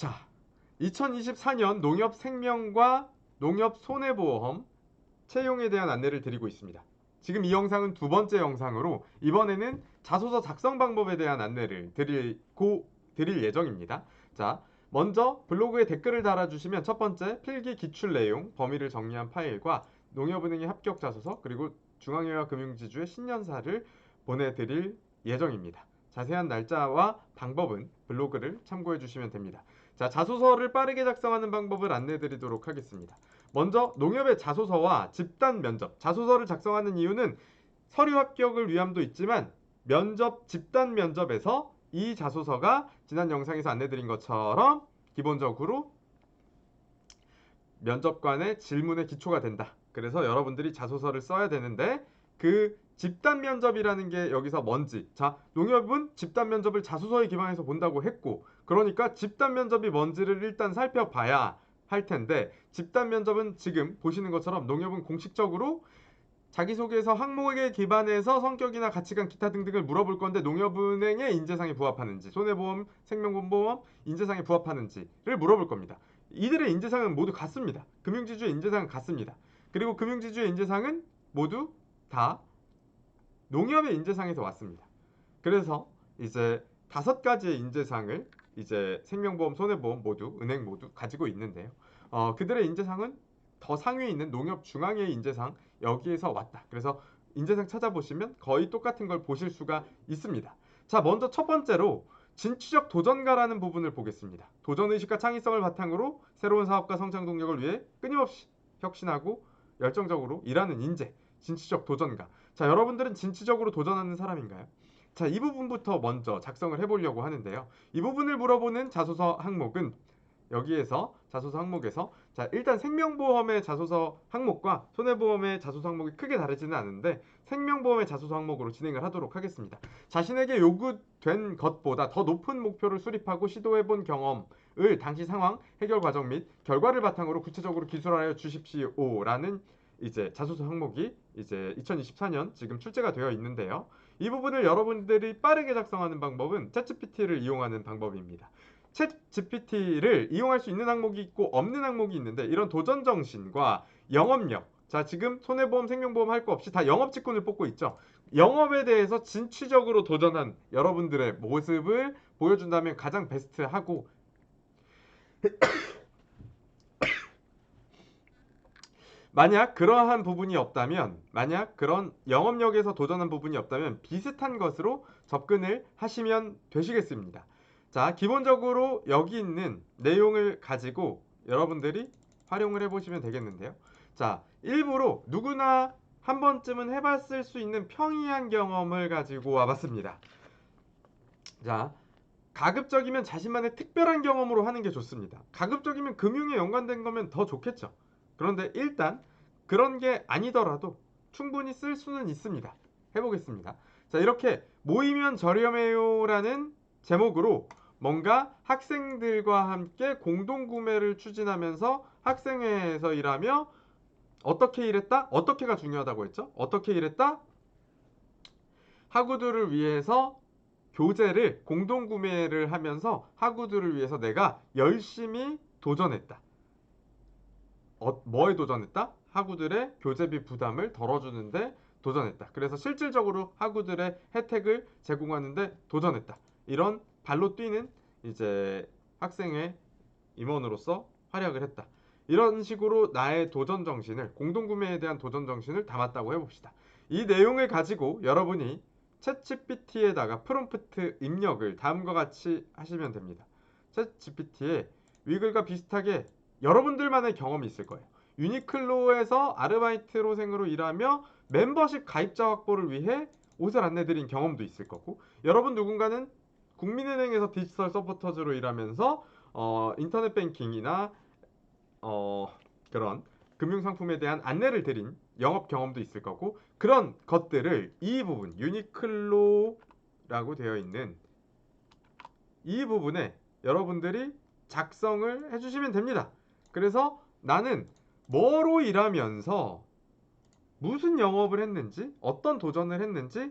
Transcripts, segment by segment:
자, 2024년 농협생명과 농협손해보험 채용에 대한 안내를 드리고 있습니다. 지금 이 영상은 두 번째 영상으로 이번에는 자소서 작성 방법에 대한 안내를 드릴 예정입니다. 자, 먼저 블로그에 댓글을 달아주시면 첫 번째 필기 기출 내용, 범위를 정리한 파일과 농협은행의 합격 자소서 그리고 중앙회와 금융지주의 신년사를 보내드릴 예정입니다. 자세한 날짜와 방법은 블로그를 참고해 주시면 됩니다. 자, 자소서를 빠르게 작성하는 방법을 안내 드리도록 하겠습니다. 먼저 농협의 자소서와 집단 면접. 자소서를 작성하는 이유는 서류 합격을 위함도 있지만 집단 면접에서 이 자소서가 지난 영상에서 안내드린 것처럼 기본적으로 면접관의 질문의 기초가 된다. 그래서 여러분들이 자소서를 써야 되는데 그 집단 면접이라는 게 여기서 뭔지. 자, 농협은 집단 면접을 자소서에 기반해서 본다고 했고, 그러니까 집단 면접이 뭔지를 일단 살펴봐야 할 텐데, 집단 면접은 지금 보시는 것처럼 농협은 공식적으로 자기소개서 항목에 기반해서 성격이나 가치관 기타 등등을 물어볼 건데 농협은행의 인재상에 부합하는지, 손해보험, 생명보험 인재상에 부합하는지를 물어볼 겁니다. 이들의 인재상은 모두 같습니다. 금융지주의 인재상은 같습니다. 그리고 금융지주의 인재상은 모두 다 농협의 인재상에서 왔습니다. 그래서 이제 5가지의 인재상을 이제 생명보험, 손해보험 모두, 은행 모두 가지고 있는데요. 그들의 인재상은 더 상위에 있는 농협중앙회의 인재상 여기에서 왔다. 그래서 인재상 찾아보시면 거의 똑같은 걸 보실 수가 있습니다. 자, 먼저 첫 번째로 진취적 도전가라는 부분을 보겠습니다. 도전의식과 창의성을 바탕으로 새로운 사업과 성장 동력을 위해 끊임없이 혁신하고 열정적으로 일하는 인재, 진취적 도전가. 자, 여러분들은 진취적으로 도전하는 사람인가요? 자, 이 부분부터 먼저 작성을 해보려고 하는데요. 이 부분을 물어보는 자소서 항목은 여기에서 자소서 항목에서 자, 일단 생명보험의 자소서 항목과 손해보험의 자소서 항목이 크게 다르지는 않은데 생명보험의 자소서 항목으로 진행을 하도록 하겠습니다. 자신에게 요구된 것보다 더 높은 목표를 수립하고 시도해본 경험을 당시 상황, 해결 과정 및 결과를 바탕으로 구체적으로 기술하여 주십시오라는 이제 자소서 항목이 이제 2024년 지금 출제가 되어 있는데요. 이 부분을 여러분들이 빠르게 작성하는 방법은 챗GPT를 이용하는 방법입니다. 챗GPT를 이용할 수 있는 항목이 있고 없는 항목이 있는데 이런 도전 정신과 영업력. 자, 지금 손해보험, 생명보험 할 거 없이 다 영업 직군을 뽑고 있죠. 영업에 대해서 진취적으로 도전한 여러분들의 모습을 보여준다면 가장 베스트하고 만약 그러한 부분이 없다면, 만약 그런 영업력에서 도전한 부분이 없다면 비슷한 것으로 접근을 하시면 되시겠습니다. 자, 기본적으로 여기 있는 내용을 가지고 여러분들이 활용을 해보시면 되겠는데요. 자, 일부러 누구나 한 번쯤은 해봤을 수 있는 평이한 경험을 가지고 와봤습니다. 자, 가급적이면 자신만의 특별한 경험으로 하는 게 좋습니다. 가급적이면 금융에 연관된 거면 더 좋겠죠. 그런데 일단 그런 게 아니더라도 충분히 쓸 수는 있습니다. 해보겠습니다. 자, 이렇게 모이면 저렴해요라는 제목으로 뭔가 학생들과 함께 공동구매를 추진하면서 학생회에서 일하며 어떻게 일했다? 어떻게가 중요하다고 했죠? 어떻게 일했다? 학우들을 위해서 교재를 공동구매를 하면서 학우들을 위해서 내가 열심히 도전했다. 뭐에 도전했다? 학우들의 교재비 부담을 덜어주는데 도전했다. 그래서 실질적으로 학우들의 혜택을 제공하는데 도전했다. 이런 발로 뛰는 이제 학생의 임원으로서 활약을 했다. 이런 식으로 나의 도전 정신을, 공동구매에 대한 도전 정신을 담았다고 해봅시다. 이 내용을 가지고 여러분이 챗GPT에다가 프롬프트 입력을 다음과 같이 하시면 됩니다. 챗GPT에 위글과 비슷하게 여러분들만의 경험이 있을 거예요. 유니클로에서 아르바이트로생으로 일하며 멤버십 가입자 확보를 위해 옷을 안내드린 경험도 있을 거고, 여러분 누군가는 국민은행에서 디지털 서포터즈로 일하면서 인터넷 뱅킹이나 그런 금융상품에 대한 안내를 드린 영업 경험도 있을 거고, 그런 것들을 이 부분 유니클로라고 되어 있는 이 부분에 여러분들이 작성을 해주시면 됩니다. 그래서 나는 뭐로 일하면서 무슨 영업을 했는지, 어떤 도전을 했는지에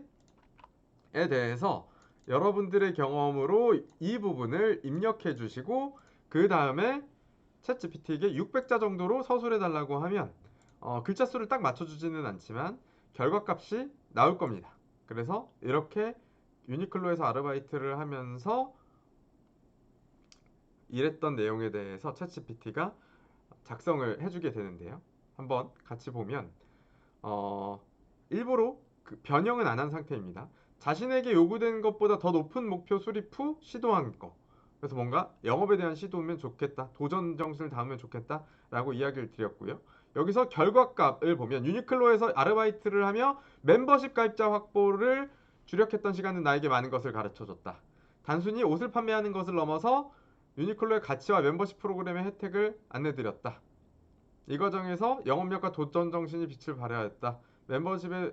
대해서 여러분들의 경험으로 이 부분을 입력해 주시고, 그 다음에 챗GPT에게 600자 정도로 서술해달라고 하면 글자 수를 딱 맞춰주지는 않지만 결과값이 나올 겁니다. 그래서 이렇게 유니클로에서 아르바이트를 하면서 일했던 내용에 대해서 챗GPT가 작성을 해주게 되는데요. 한번 같이 보면 일부러 변형은 안 한 상태입니다. 자신에게 요구된 것보다 더 높은 목표 수립 후 시도한 거. 그래서 뭔가 영업에 대한 시도면 좋겠다. 도전 정신을 담으면 좋겠다. 라고 이야기를 드렸고요. 여기서 결과값을 보면 유니클로에서 아르바이트를 하며 멤버십 가입자 확보를 주력했던 시간은 나에게 많은 것을 가르쳐줬다. 단순히 옷을 판매하는 것을 넘어서 유니클로의 가치와 멤버십 프로그램의 혜택을 안내드렸다. 이 과정에서 영업력과 도전 정신이 빛을 발하였다. 멤버십에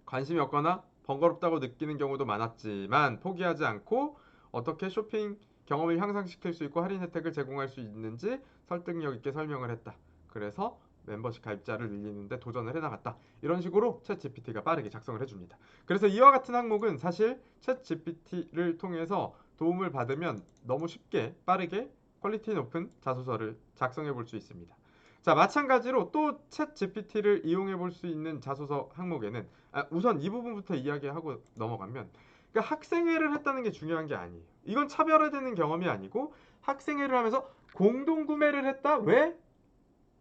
관심이 없거나 번거롭다고 느끼는 경우도 많았지만 포기하지 않고 어떻게 쇼핑 경험을 향상시킬 수 있고 할인 혜택을 제공할 수 있는지 설득력 있게 설명을 했다. 그래서 멤버십 가입자를 늘리는데 도전을 해나갔다. 이런 식으로 챗 GPT가 빠르게 작성을 해줍니다. 그래서 이와 같은 항목은 사실 챗 GPT를 통해서 도움을 받으면 너무 쉽게 빠르게 퀄리티 높은 자소서를 작성해 볼 수 있습니다. 자, 마찬가지로 또 챗 GPT를 이용해 볼 수 있는 자소서 항목에는 우선 이 부분부터 이야기하고 넘어가면 그러니까 학생회를 했다는 게 중요한 게 아니에요. 이건 차별화되는 경험이 아니고 학생회를 하면서 공동구매를 했다. 왜?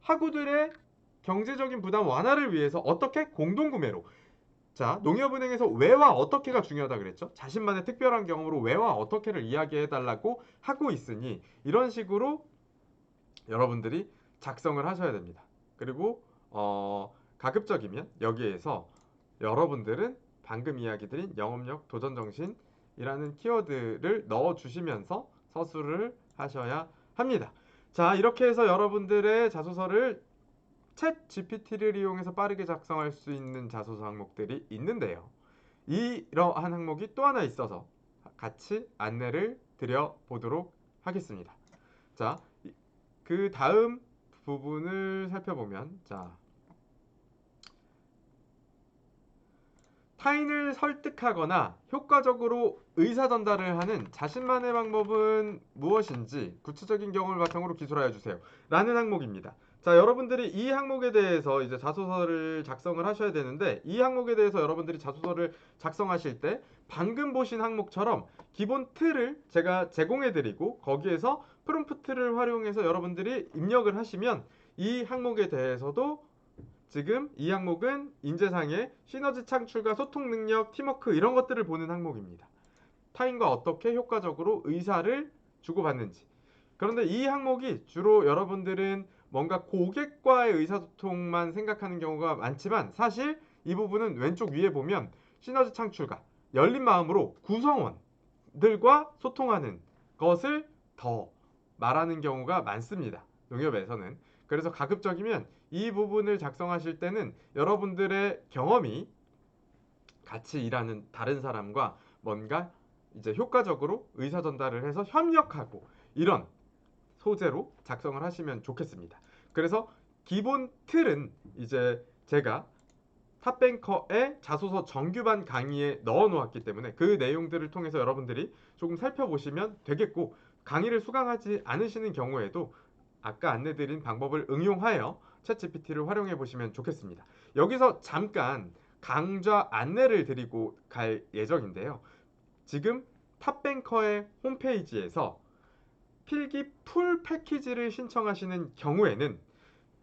학우들의 경제적인 부담 완화를 위해서 어떻게? 공동구매로. 자, 농협은행에서 왜와 어떻게가 중요하다 그랬죠? 자신만의 특별한 경험으로 왜와 어떻게를 이야기해달라고 하고 있으니 이런 식으로 여러분들이 작성을 하셔야 됩니다. 그리고 가급적이면 여기에서 여러분들은 방금 이야기 드린 영업력, 도전정신이라는 키워드를 넣어주시면서 서술을 하셔야 합니다. 자, 이렇게 해서 여러분들의 자소서를 챗 GPT를 이용해서 빠르게 작성할 수 있는 자소서 항목들이 있는데요. 이러한 항목이 또 하나 있어서 같이 안내를 드려보도록 하겠습니다. 자, 그 다음 부분을 살펴보면 자, 타인을 설득하거나 효과적으로 의사 전달을 하는 자신만의 방법은 무엇인지 구체적인 경험을 바탕으로 기술하여 주세요. 라는 항목입니다. 자, 여러분들이 이 항목에 대해서 이제 자소서를 작성을 하셔야 되는데 이 항목에 대해서 여러분들이 자소서를 작성하실 때 방금 보신 항목처럼 기본 틀을 제가 제공해 드리고 거기에서 프롬프트를 활용해서 여러분들이 입력을 하시면 이 항목에 대해서도 지금 이 항목은 인재상의 시너지 창출과 소통 능력, 팀워크 이런 것들을 보는 항목입니다. 타인과 어떻게 효과적으로 의사를 주고받는지. 그런데 이 항목이 주로 여러분들은 뭔가 고객과의 의사소통만 생각하는 경우가 많지만 사실 이 부분은 왼쪽 위에 보면 시너지 창출과 열린 마음으로 구성원들과 소통하는 것을 더 말하는 경우가 많습니다. 농협에서는. 그래서 가급적이면 이 부분을 작성하실 때는 여러분들의 경험이 같이 일하는 다른 사람과 뭔가 이제 효과적으로 의사 전달을 해서 협력하고 이런 소재로 작성을 하시면 좋겠습니다. 그래서 기본 틀은 이제 제가 탑뱅커의 자소서 정규반 강의에 넣어 놓았기 때문에 그 내용들을 통해서 여러분들이 조금 살펴보시면 되겠고 강의를 수강하지 않으시는 경우에도 아까 안내드린 방법을 응용하여 챗GPT를 활용해 보시면 좋겠습니다. 여기서 잠깐 강좌 안내를 드리고 갈 예정인데요. 지금 탑뱅커의 홈페이지에서 필기 풀 패키지를 신청하시는 경우에는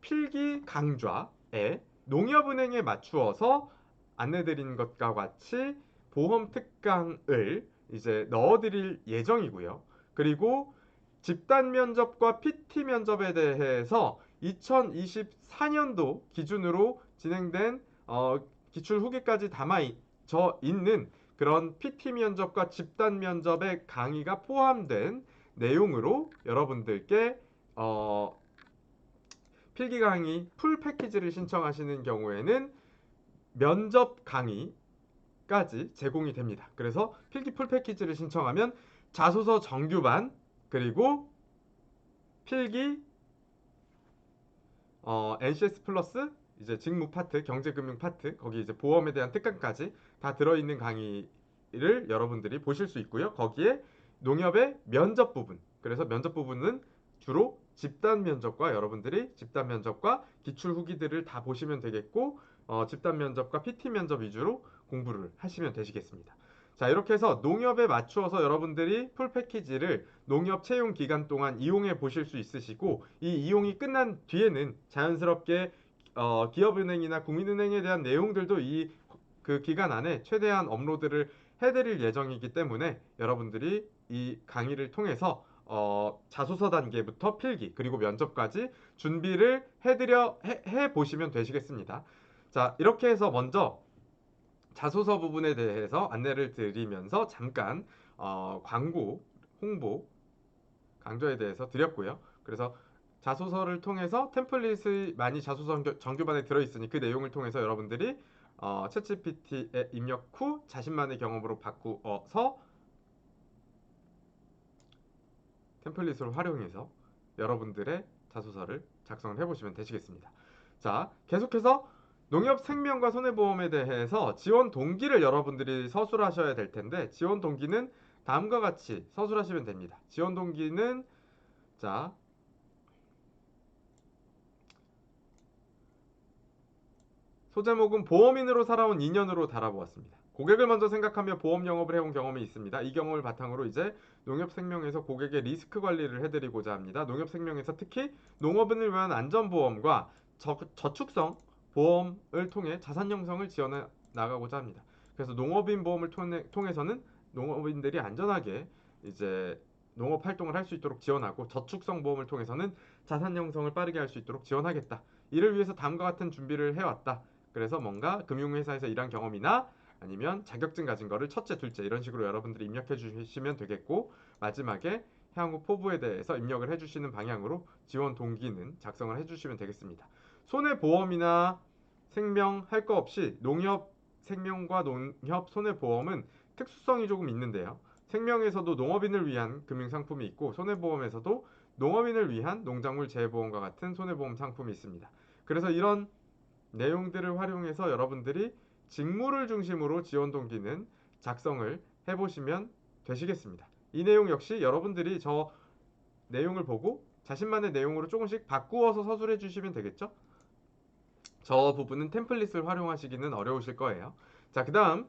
필기 강좌에 농협은행에 맞추어서 안내드린 것과 같이 보험 특강을 이제 넣어드릴 예정이고요. 그리고 집단 면접과 PT 면접에 대해서 2024년도 기준으로 진행된 기출 후기까지 담아져 있는 그런 PT 면접과 집단 면접의 강의가 포함된 내용으로 여러분들께 필기 강의 풀 패키지를 신청하시는 경우에는 면접 강의까지 제공이 됩니다. 그래서 필기 풀 패키지를 신청하면 자소서 정규반 그리고 필기 NCS 플러스 이제 직무 파트, 경제금융 파트, 거기 이제 보험에 대한 특강까지 다 들어있는 강의를 여러분들이 보실 수 있고요. 거기에 농협의 면접 부분, 그래서 면접 부분은 주로 집단 면접과 여러분들이 집단 면접과 기출 후기들을 다 보시면 되겠고 집단 면접과 PT 면접 위주로 공부를 하시면 되시겠습니다. 자, 이렇게 해서 농협에 맞추어서 여러분들이 풀 패키지를 농협 채용 기간 동안 이용해 보실 수 있으시고 이 이용이 끝난 뒤에는 자연스럽게 기업은행이나 국민은행에 대한 내용들도 이 그 기간 안에 최대한 업로드를 해드릴 예정이기 때문에 여러분들이 이 강의를 통해서 자소서 단계부터 필기 그리고 면접까지 준비를 해 보시면 되시겠습니다. 자, 이렇게 해서 먼저 자소서 부분에 대해서 안내를 드리면서 잠깐 광고 홍보 강좌에 대해서 드렸고요. 그래서 자소서를 통해서 템플릿이 많이 자소서 정규반에 들어있으니 그 내용을 통해서 여러분들이 챗GPT에 입력 후 자신만의 경험으로 바꾸어서 템플릿을 활용해서 여러분들의 자소서를 작성을 해보시면 되시겠습니다. 자, 계속해서 농협 생명과 손해보험에 대해서 지원 동기를 여러분들이 서술하셔야 될 텐데 지원 동기는 다음과 같이 서술하시면 됩니다. 지원 동기는 자, 소제목은 보험인으로 살아온 2년으로 달아보았습니다. 고객을 먼저 생각하며 보험 영업을 해온 경험이 있습니다. 이 경험을 바탕으로 이제 농협생명에서 고객의 리스크 관리를 해드리고자 합니다. 농협생명에서 특히 농업인을 위한 안전보험과 저축성 보험을 통해 자산 형성을 지원해 나가고자 합니다. 그래서 농업인 보험을 통해서는 농업인들이 안전하게 이제 농업 활동을 할 수 있도록 지원하고 저축성 보험을 통해서는 자산 형성을 빠르게 할 수 있도록 지원하겠다. 이를 위해서 다음과 같은 준비를 해왔다. 그래서 뭔가 금융회사에서 일한 경험이나 아니면 자격증 가진 거를 첫째, 둘째 이런 식으로 여러분들이 입력해 주시면 되겠고 마지막에 향후 포부에 대해서 입력을 해주시는 방향으로 지원 동기는 작성을 해주시면 되겠습니다. 손해보험이나 생명 할 거 없이 농협 생명과 농협 손해보험은 특수성이 조금 있는데요. 생명에서도 농업인을 위한 금융상품이 있고 손해보험에서도 농업인을 위한 농작물 재해보험과 같은 손해보험 상품이 있습니다. 그래서 이런 내용들을 활용해서 여러분들이 직무를 중심으로 지원 동기는 작성을 해보시면 되시겠습니다. 이 내용 역시 여러분들이 저 내용을 보고 자신만의 내용으로 조금씩 바꾸어서 서술해 주시면 되겠죠? 저 부분은 템플릿을 활용하시기는 어려우실 거예요. 자, 그 다음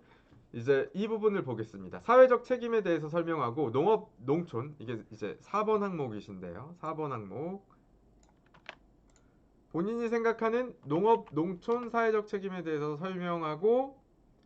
이제 이 부분을 보겠습니다. 사회적 책임에 대해서 설명하고 농업, 농촌 이게 이제 4번 항목이신데요. 4번 항목 본인이 생각하는 농업, 농촌 사회적 책임에 대해서 설명하고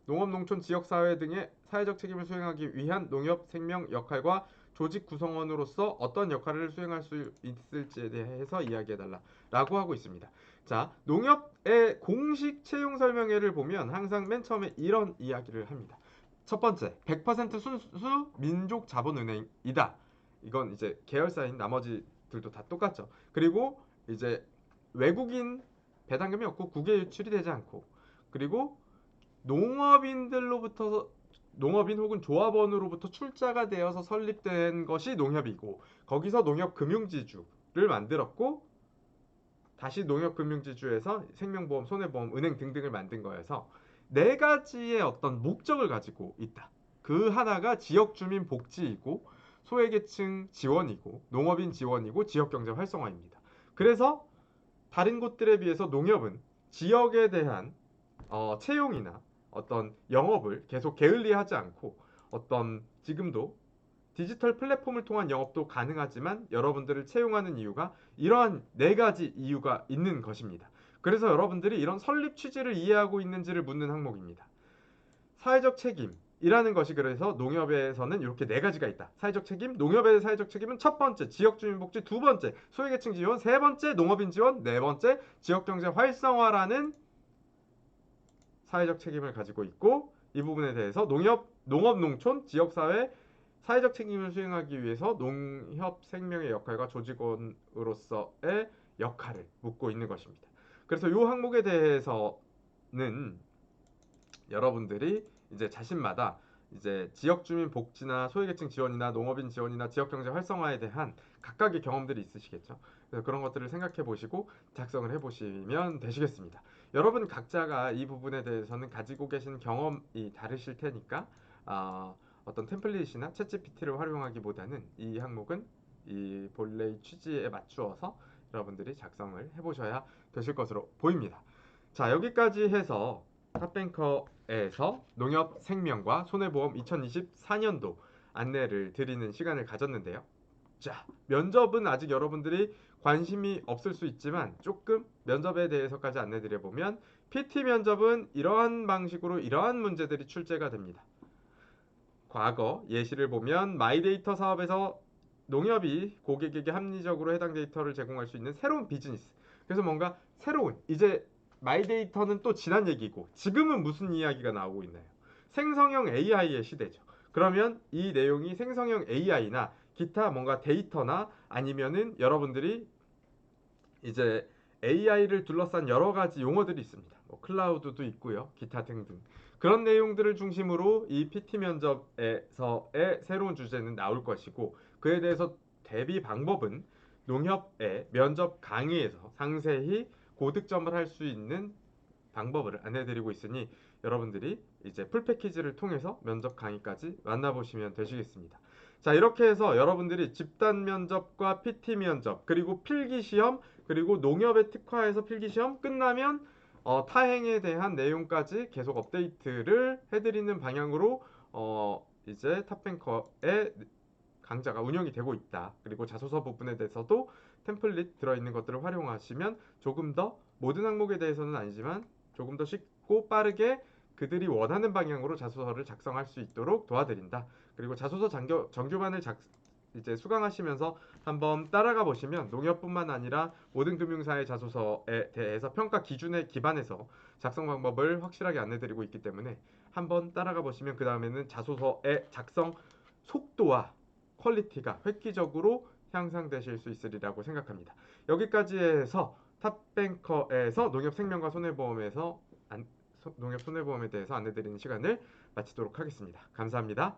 농업, 농촌, 지역사회 등의 사회적 책임을 수행하기 위한 농협 생명 역할과 조직 구성원으로서 어떤 역할을 수행할 수 있을지에 대해서 이야기해달라 라고 하고 있습니다. 자, 농협의 공식 채용 설명회를 보면 항상 맨 처음에 이런 이야기를 합니다. 첫 번째, 100% 순수 민족 자본은행이다. 이건 이제 계열사인 나머지들도 다 똑같죠. 그리고 이제 외국인 배당금이 없고 국외 유출이 되지 않고 그리고 농업인들로부터 농업인 혹은 조합원으로부터 출자가 되어서 설립된 것이 농협이고 거기서 농협금융지주를 만들었고 다시 농협금융지주에서 생명보험, 손해보험, 은행 등등을 만든 거여서 네 가지의 어떤 목적을 가지고 있다. 그 하나가 지역주민 복지이고 소외계층 지원이고 농업인 지원이고 지역경제 활성화입니다. 그래서 다른 곳들에 비해서 농협은 지역에 대한 채용이나 어떤 영업을 계속 게을리하지 않고 어떤 지금도 디지털 플랫폼을 통한 영업도 가능하지만 여러분들을 채용하는 이유가 이러한 네 가지 이유가 있는 것입니다. 그래서 여러분들이 이런 설립 취지를 이해하고 있는지를 묻는 항목입니다. 사회적 책임이라는 것이 그래서 농협에서는 이렇게 네 가지가 있다. 사회적 책임, 농협의 사회적 책임은 첫 번째 지역주민복지, 두 번째 소외계층 지원, 세 번째 농업인 지원, 네 번째 지역경제 활성화라는 사회적 책임을 가지고 있고 이 부분에 대해서 농업, 농촌, 지역사회 사회적 책임을 수행하기 위해서 농협 생명의 역할과 조직원으로서의 역할을 묻고 있는 것입니다. 그래서 이 항목에 대해서는 여러분들이 이제 자신마다 이제 지역주민 복지나 소외계층 지원이나 농업인 지원이나 지역경제 활성화에 대한 각각의 경험들이 있으시겠죠. 그래서 그런 것들을 생각해 보시고 작성을 해 보시면 되시겠습니다. 여러분 각자가 이 부분에 대해서는 가지고 계신 경험이 다르실 테니까 어떤 템플릿이나 챗GPT를 활용하기보다는 이 항목은 이 본래의 취지에 맞추어서 여러분들이 작성을 해보셔야 되실 것으로 보입니다. 자, 여기까지 해서 탑뱅커에서 농협 생명과 손해보험 2024년도 안내를 드리는 시간을 가졌는데요. 자, 면접은 아직 여러분들이 관심이 없을 수 있지만 조금 면접에 대해서까지 안내드려보면 PT 면접은 이러한 방식으로 이러한 문제들이 출제가 됩니다. 과거 예시를 보면 마이데이터 사업에서 농협이 고객에게 합리적으로 해당 데이터를 제공할 수 있는 새로운 비즈니스. 그래서 뭔가 새로운, 이제 마이데이터는 또 지난 얘기고 지금은 무슨 이야기가 나오고 있나요? 생성형 AI의 시대죠. 그러면 이 내용이 생성형 AI나 기타 뭔가 데이터나 아니면은 여러분들이 이제 AI를 둘러싼 여러 가지 용어들이 있습니다. 뭐 클라우드도 있고요. 기타 등등. 그런 내용들을 중심으로 이 PT 면접에서의 새로운 주제는 나올 것이고 그에 대해서 대비 방법은 농협의 면접 강의에서 상세히 고득점을 할 수 있는 방법을 안내드리고 있으니 여러분들이 이제 풀 패키지를 통해서 면접 강의까지 만나보시면 되시겠습니다. 자, 이렇게 해서 여러분들이 집단 면접과 PT 면접 그리고 필기 시험 그리고 농협의 특화에서 필기 시험 끝나면 타행에 대한 내용까지 계속 업데이트를 해드리는 방향으로 이제 탑뱅커의 강좌가 운영이 되고 있다. 그리고 자소서 부분에 대해서도 템플릿 들어있는 것들을 활용하시면 조금 더 모든 항목에 대해서는 아니지만 조금 더 쉽고 빠르게 그들이 원하는 방향으로 자소서를 작성할 수 있도록 도와드린다. 그리고 자소서 정규반을 이제 수강하시면서 한번 따라가 보시면 농협뿐만 아니라 모든 금융사의 자소서에 대해서 평가 기준에 기반해서 작성 방법을 확실하게 안내드리고 있기 때문에 한번 따라가 보시면 그 다음에는 자소서의 작성 속도와 퀄리티가 획기적으로 향상되실 수 있으리라고 생각합니다. 여기까지 해서 탑뱅커에서 농협 생명과 손해보험에 대해서 안내드리는 시간을 마치도록 하겠습니다. 감사합니다.